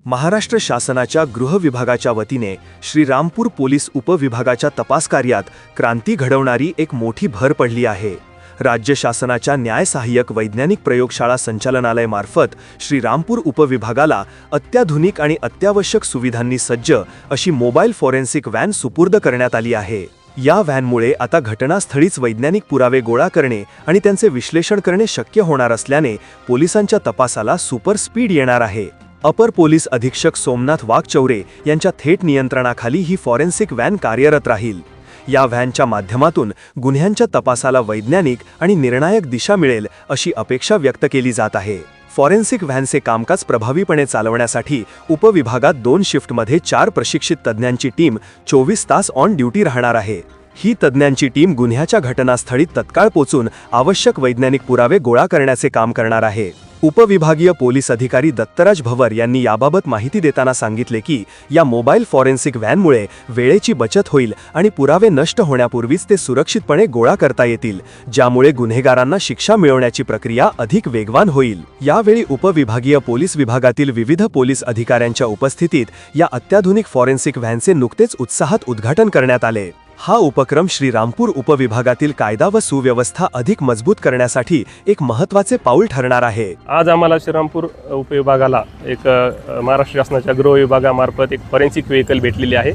महाराष्ट्र शासनाच्या गृह विभागाच्या वतीने श्रीरामपूर पोलीस उपविभागाच्या तपास कार्यात क्रांती घडवणारी एक मोठी भर पडली आहे। राज्य शासनाच्या न्याय सहाय्यक वैज्ञानिक प्रयोगशाळा संचालनालय मार्फत श्रीरामपूर उपविभागाला अत्याधुनिक आणि अत्यावश्यक सुविधांनी सज्ज अशी मोबाईल फॉरेन्सिक व्हॅन सुपूर्द करण्यात आली आहे। या व्हॅनमुळे आता घटनास्थळीच वैज्ञानिक पुरावे गोळा करणे आणि त्यांचे विश्लेषण करणे शक्य होणार असल्याने पोलिसांच्या तपासाला सुपर स्पीड येणार आहे। अपर पोलीस अधीक्षक सोमनाथ वाघचौरे यांच्या थेट नियंत्रणाखाली ही फॉरेन्सिक व्हॅन कार्यरत राहील। या व्हॅनच्या माध्यमातून गुन्ह्यांच्या तपासाला वैज्ञानिक आणि निर्णायक दिशा मिळेल अशी अपेक्षा व्यक्त केली जात आहे। फॉरेन्सिक व्हॅनचे कामकाज प्रभावीपणे चालवण्यासाठी उपविभागात 2 शिफ्टमध्ये 4 प्रशिक्षित तज्ज्ञांची टीम 24 तास ऑन ड्युटी राहणार आहे। ही तज्ज्ञांची टीम गुन्ह्याच्या घटनास्थळी तत्काळ पोहोचून आवश्यक वैज्ञानिक पुरावे गोळा करण्याचे काम करणार आहे। उपविभागीय पोलीस अधिकारी दत्तराज भवर यांनी याबाबत माहिती देताना सांगितले की या मोबाईल फॉरेन्सिक व्हॅनमुळे वेळेची बचत होईल आणि पुरावे नष्ट होण्यापूर्वीच ते सुरक्षितपणे गोळा करता येतील, ज्यामुळे गुन्हेगारांना शिक्षा मिळवण्याची प्रक्रिया अधिक वेगवान होईल। यावेळी उपविभागीय पोलीस विभागातील विविध पोलीस अधिकाऱ्यांच्या उपस्थितीत या अत्याधुनिक फॉरेन्सिक व्हॅनचे नुकतेच उत्साहात उद्घाटन करण्यात आले। हा उपक्रम श्रीरामपूर उपविभागातील कायदा व सुव्यवस्था अधिक मजबूत करण्यासाठी एक महत्त्वाचे पाऊल ठरणार आहे। आज आम्हाला श्रीरामपूर उपविभागाला एक महाराष्ट्र शासनाच्या गृह विभागामार्फत एक फॉरेन्सिक व्हेकल भेटलेली आहे,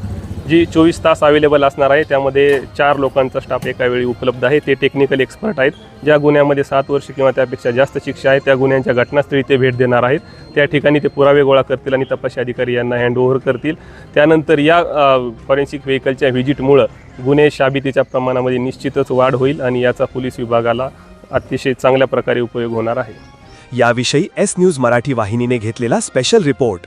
जी 24 तास अवेलेबल असणार आहे। त्यामध्ये 4 लोकांचा स्टाफ एका वेळी उपलब्ध आहे। ते टेक्निकल एक्सपर्ट आहेत। ज्या गुन्ह्यामध्ये 7 वर्ष किंवा त्यापेक्षा जास्त शिक्षा आहे त्या गुन्ह्यांच्या घटनास्थळी ते भेट देणार आहेत। त्या ठिकाणी ते पुरावे गोळा करतील आणि तपासी अधिकारी यांना हँडओव्हर करतील। त्यानंतर या फॉरेन्सिक व्हेकलच्या व्हिजिटमुळे गुन्हे शाबितीच्या प्रमाणामध्ये निश्चितच वाढ होईल आणि याचा पोलीस विभागाला अतिशय चांगल्या प्रकारे उपयोग होणार आहे। याविषयी एस न्यूज मराठी वाहिनीने घेतलेला स्पेशल रिपोर्ट।